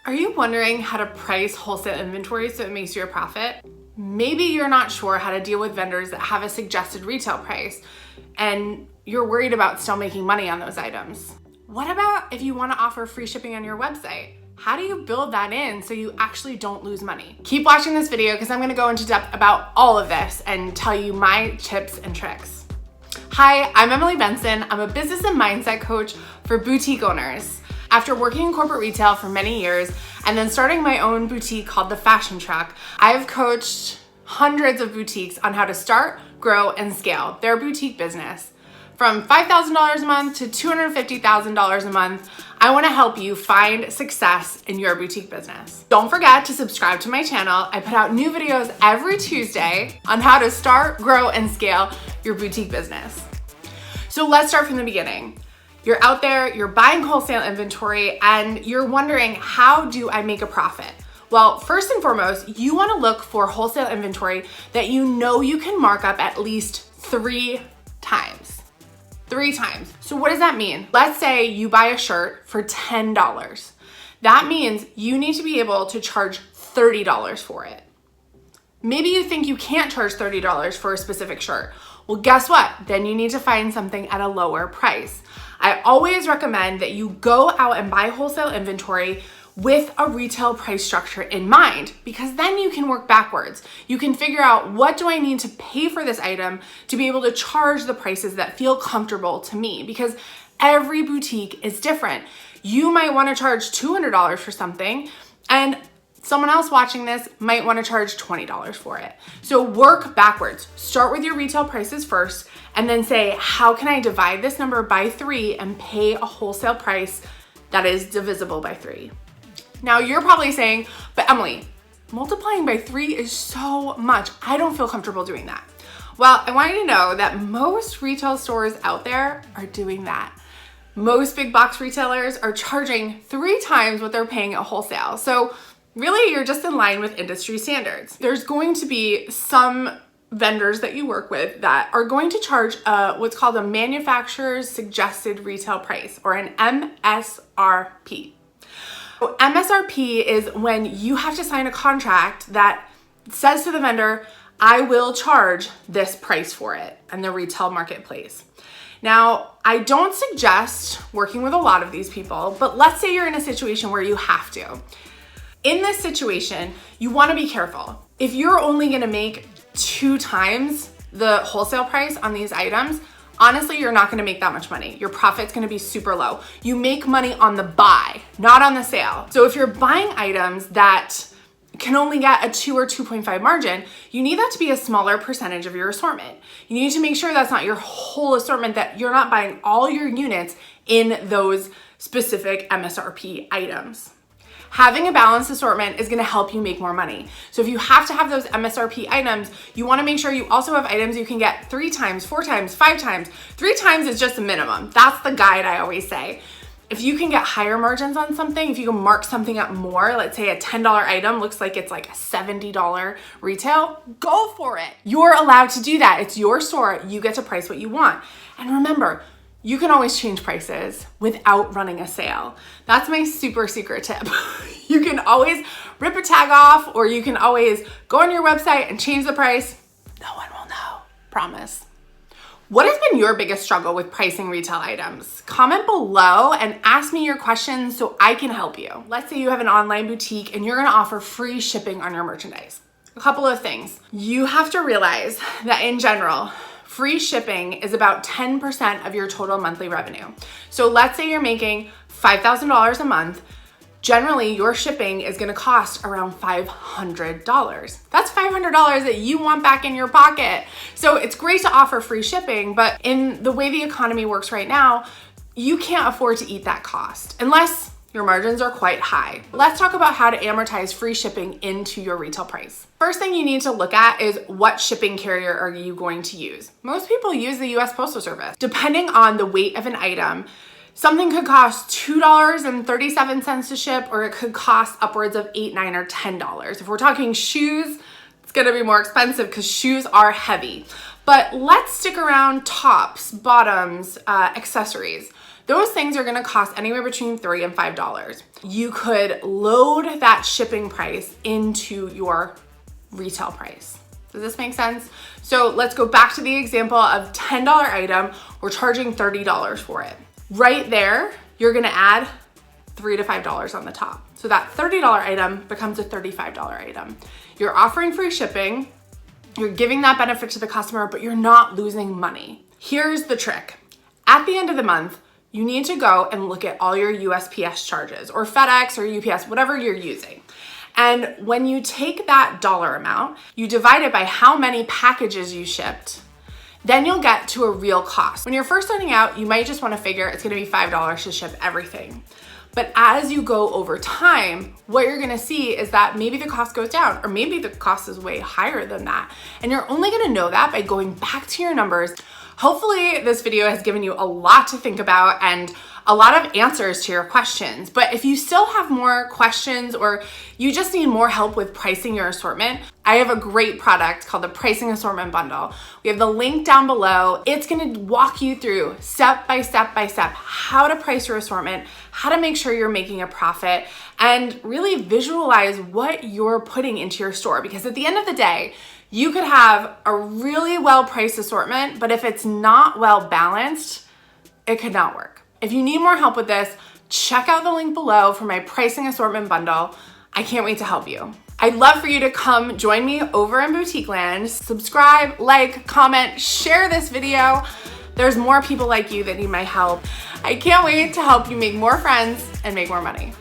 Are you wondering how to price wholesale inventory so it makes you a profit? Maybe you're not sure how to deal with vendors that have a suggested retail price and you're worried about still making money on those items. What about if you want to offer free shipping on your website? How do you build that in so you actually don't lose money? Keep watching this video because I'm going to go into depth about all of this and tell you my tips and tricks. Hi, I'm Emily Benson. I'm a business and mindset coach for boutique owners. After working in corporate retail for many years and then starting my own boutique called The Fashion Truck, I've coached hundreds of boutiques on how to start, grow, and scale their boutique business. From $5,000 a month to $250,000 a month, I want to help you find success in your boutique business. Don't forget to subscribe to my channel. I put out new videos every Tuesday on how to start, grow, and scale your boutique business. So let's start from the beginning. You're out there, you're buying wholesale inventory, and you're wondering, how do I make a profit? Well, first and foremost, you want to look for wholesale inventory that you know you can mark up at least 3 times. 3 times. So what does that mean? Let's say you buy a shirt for $10. That means you need to be able to charge $30 for it. Maybe you think you can't charge $30 for a specific shirt. Well, guess what? Then you need to find something at a lower price. I always recommend that you go out and buy wholesale inventory with a retail price structure in mind, because then you can work backwards. You can figure out, what do I need to pay for this item to be able to charge the prices that feel comfortable to me? Because every boutique is different. You might want to charge $200 for something, and someone else watching this might want to charge $20 for it. So work backwards. Start with your retail prices first, and then say, how can I divide this number by 3 and pay a wholesale price that is divisible by 3? Now you're probably saying, but Emily, multiplying by 3 is so much. I don't feel comfortable doing that. Well, I want you to know that most retail stores out there are doing that. Most big box retailers are charging 3 times what they're paying at wholesale. So really, you're just in line with industry standards. There's going to be some vendors that you work with that are going to charge what's called a manufacturer's suggested retail price, or an MSRP. So MSRP is when you have to sign a contract that says to the vendor, I will charge this price for it in the retail marketplace. Now, I don't suggest working with a lot of these people, but let's say you're in a situation where you have to. In this situation, you want to be careful. If you're only going to make 2 times the wholesale price on these items, honestly, you're not going to make that much money. Your profit's going to be super low. You make money on the buy, not on the sale. So if you're buying items that can only get a 2 or 2.5 margin, you need that to be a smaller percentage of your assortment. You need to make sure that's not your whole assortment, that you're not buying all your units in those specific MSRP items. Having a balanced assortment is going to help you make more money. So if you have to have those MSRP items, you want to make sure you also have items you can get 3 times, 4 times, 5 times. 3 times is just a minimum. That's the guide I always say. If you can get higher margins on something, if you can mark something up more, let's say a $10 item looks like it's like a $70 retail, go for it. You're allowed to do that. It's your store. You get to price what you want. And remember, you can always change prices without running a sale. That's my super secret tip. You can always rip a tag off, or you can always go on your website and change the price. No one will know, promise. What has been your biggest struggle with pricing retail items? Comment below and ask me your questions so I can help you. Let's say you have an online boutique and you're gonna offer free shipping on your merchandise. A couple of things. You have to realize that in general, free shipping is about 10% of your total monthly revenue. So let's say you're making $5,000 a month. Generally, your shipping is gonna cost around $500. That's $500 that you want back in your pocket. So it's great to offer free shipping, but in the way the economy works right now, you can't afford to eat that cost unless your margins are quite high. Let's talk about how to amortize free shipping into your retail price. First thing you need to look at is, what shipping carrier are you going to use? Most people use the US Postal Service. Depending on the weight of an item, something could cost $2.37 to ship, or it could cost upwards of $8, $9, or $10. If we're talking shoes, it's gonna be more expensive because shoes are heavy. But let's stick around tops, bottoms, accessories. Those things are gonna cost anywhere between $3 and $5. You could load that shipping price into your retail price. Does this make sense? So let's go back to the example of $10 item. We're charging $30 for it. Right there, you're gonna add $3 to $5 on the top. So that $30 item becomes a $35 item. You're offering free shipping, you're giving that benefit to the customer, but you're not losing money. Here's the trick. At the end of the month, you need to go and look at all your USPS charges or FedEx or UPS, whatever you're using. And when you take that dollar amount, you divide it by how many packages you shipped, then you'll get to a real cost. When you're first starting out, you might just want to figure it's going to be $5 to ship everything. But as you go over time, what you're gonna see is that maybe the cost goes down, or maybe the cost is way higher than that. And you're only gonna know that by going back to your numbers. Hopefully this video has given you a lot to think about and a lot of answers to your questions. But if you still have more questions or you just need more help with pricing your assortment, I have a great product called the Pricing Assortment Bundle. We have the link down below. It's gonna walk you through step by step by step how to price your assortment, how to make sure you're making a profit, and really visualize what you're putting into your store. Because at the end of the day, you could have a really well-priced assortment, but if it's not well balanced, it could not work. If you need more help with this, check out the link below for my Pricing Assortment Bundle. I can't wait to help you. I'd love for you to come join me over in Boutique Land. Subscribe, like, comment, share this video. There's more people like you that need my help. I can't wait to help you make more friends and make more money.